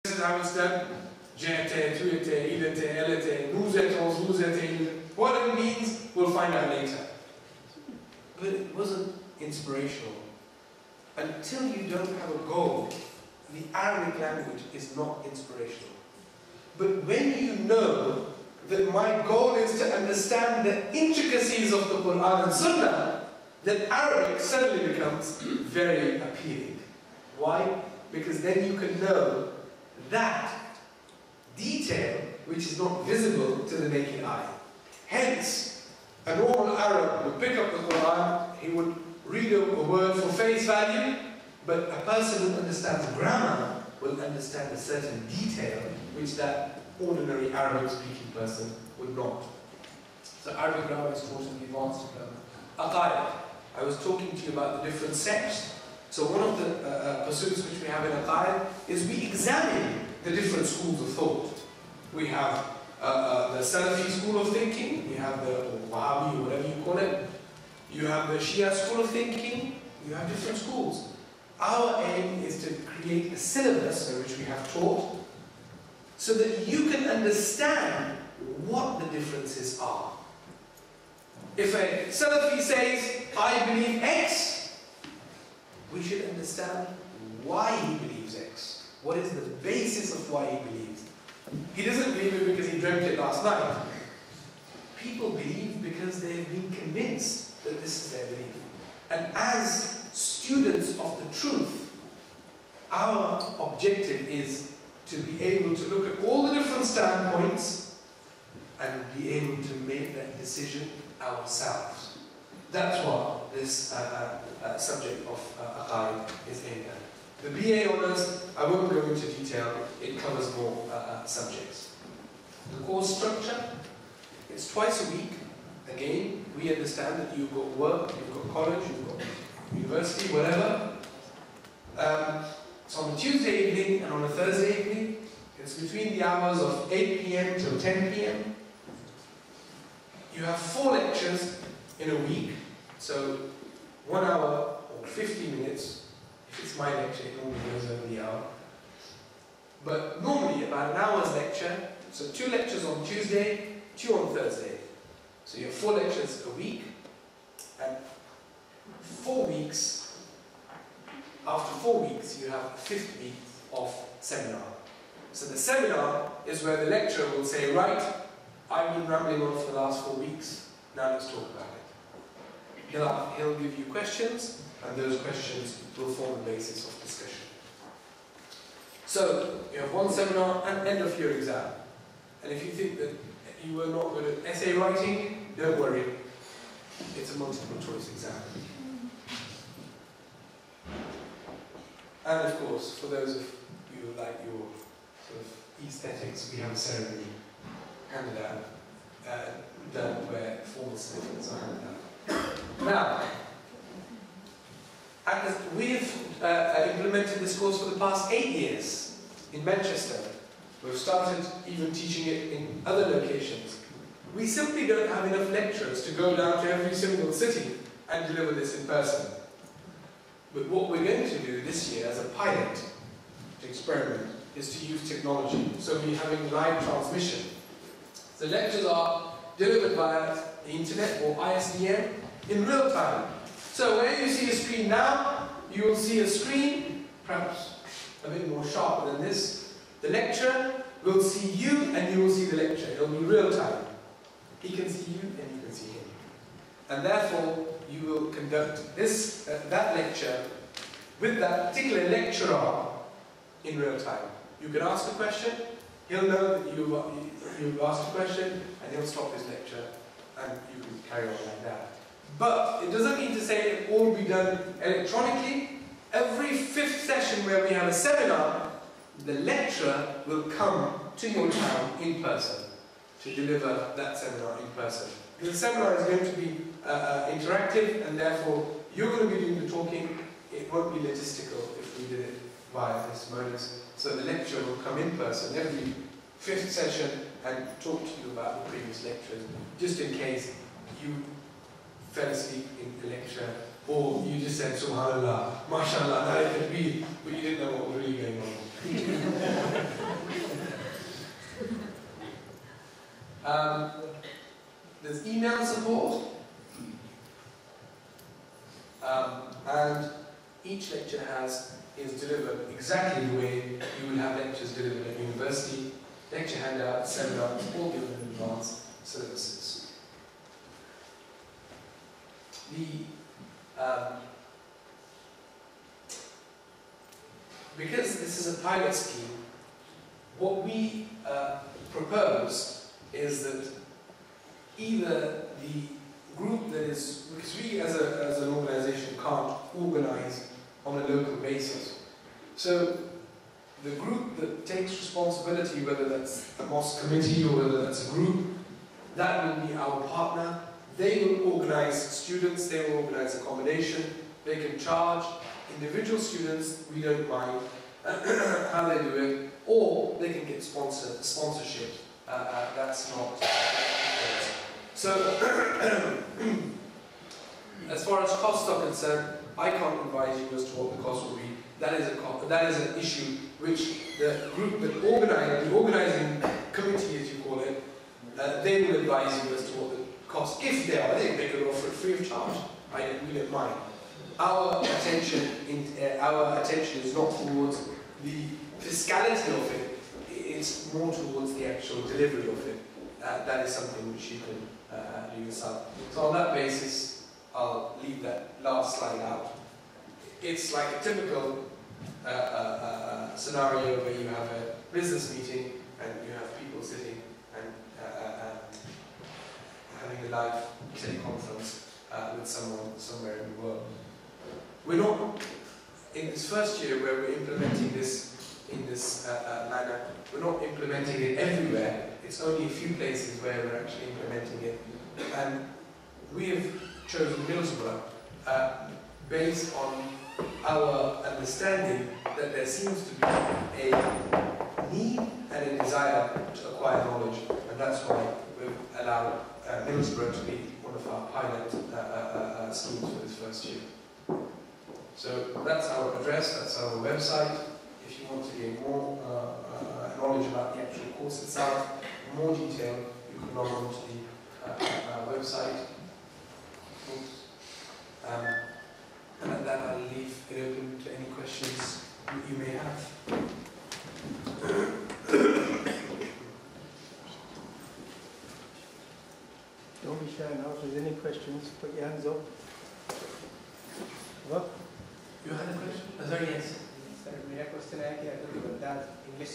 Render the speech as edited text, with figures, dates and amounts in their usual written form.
This is how it's done. Jete, tuete, ilete, elete, nuzetos, nuzete. What it means, we'll find out later. But it wasn't inspirational. Until you don't have a goal, the Arabic language is not inspirational. But when you know that my goal is to understand the intricacies of the Quran and Sunnah, then Arabic suddenly becomes very appealing. Why? Because then you can know that detail which is not visible to the naked eye. Hence, a normal Arab would pick up the Quran, he would read a word for face value, but a person who understands grammar will understand a certain detail which that ordinary Arabic-speaking person would not. So Arabic grammar is taught in the advanced diploma. Aqaid. I was talking to you about the different sects. So one of the pursuits which we have in Aqaid is we examine the different schools of thought. We have the Salafi school of thinking, we have the Wahhabi, or whatever you call it. You have the Shia school of thinking, you have different schools. Our aim is to create a syllabus which we have taught so that you can understand what the differences are. If a Salafi says, I believe X, we should understand why he believes X. What is the basis of why he believes? He doesn't believe it because he dreamt it last night. People believe because they've been convinced that this is their belief. And as students of the truth, our objective is to be able to look at all the different standpoints and be able to make that decision ourselves. That's what this subject of Aqaid is aimed at. The BA honours, I won't go into detail, it covers more subjects. The course structure, it's twice a week. Again, we understand that you've got work, you've got college, you've got university, whatever. It's on a Tuesday evening and on a Thursday evening. It's between the hours of 8 p.m. till 10 p.m. You have 4 lectures in a week, so 1 hour or 50 minutes. If it's my lecture, it normally goes over the hour. But normally about an hour's lecture, so 2 lectures on Tuesday, 2 on Thursday. So you have 4 lectures a week, and 4 weeks, after 4 weeks, you have a 5th week of seminar. So the seminar is where the lecturer will say, right, I've been rambling on for the last 4 weeks, now let's talk about it. He'll give you questions, and those questions will form the basis of discussion. So, you have 1 seminar and end of your exam. And if you think that you were not good at essay writing, don't worry. It's a multiple choice exam. And of course, for those of you who like your sort of aesthetics, we have a ceremony handed out, done where formal certificates are handed out. Now, we've implemented this course for the past 8 years in Manchester. We've started even teaching it in other locations. We simply don't have enough lecturers to go down to every single city and deliver this in person. But what we're going to do this year as a pilot, to experiment, is to use technology. So we're having live transmission. The lectures are delivered via the internet or ISDN in real time. So where you see a screen now, you will see a screen, perhaps a bit more sharper than this. The lecturer will see you and you will see the lecture. It will be real time. He can see you and you can see him. And therefore, you will conduct that lecture with that particular lecturer in real time. You can ask a question, he'll know that you've asked a question, and he'll stop his lecture, and you can carry on like that. But it doesn't mean to say it all be done electronically. Every 5th session where we have a seminar, the lecturer will come to your town in person to deliver that seminar in person. The seminar is going to be interactive, and therefore you're going to be doing the talking. It won't be logistical if we did it via this modus. So the lecturer will come in person every 5th session and talk to you about the previous lectures, just in case you fell asleep in the lecture, or you just said Subhanallah, MashaAllah, that it could be, but you didn't know what was really going on. There's email support, and each lecture is delivered exactly the way you will have lectures delivered at university. Lecture handouts, seminars, all given in advance services. Because this is a pilot scheme, what we propose is that either the group that is, because we as an organisation can't organise on a local basis. So the group that takes responsibility, whether that's a mosque committee or whether that's a group, that will be our partner. They will organise students, they will organise accommodation, they can charge. Individual students, we don't mind how they do it, or they can get sponsorship. That's not. So, as far as costs are concerned, I can't advise you as to what the cost will be. That is an issue which the group that the organising committee, as you call it, they will advise you as to what the cost, if they are, they could offer it free of charge. We don't mind. Our attention is not towards the fiscality of it, it's more towards the actual delivery of it. That is something which you can do yourself. So on that basis, I'll leave that last slide out. It's like a typical scenario where you have a business meeting and you have people sitting and having a live teleconference with someone somewhere in the world. We're not, in this first year where we're implementing this in this manner, we're not implementing it everywhere. It's only a few places where we're actually implementing it. And we have chosen Middlesbrough based on our understanding that there seems to be a need and a desire to acquire knowledge, and that's why we've allowed Middlesbrough to be one of our pilot schemes for this first year. So that's our address, that's our website. If you want to get more knowledge about the actual course itself, in more detail, you can log on to the website. And at that, I'll leave it open to any questions you may have. Don't be shy now. If there's any questions, put your hands up. What? You had a question? Sorry, yes. Sir, मेरा question है कि अगर बंदा English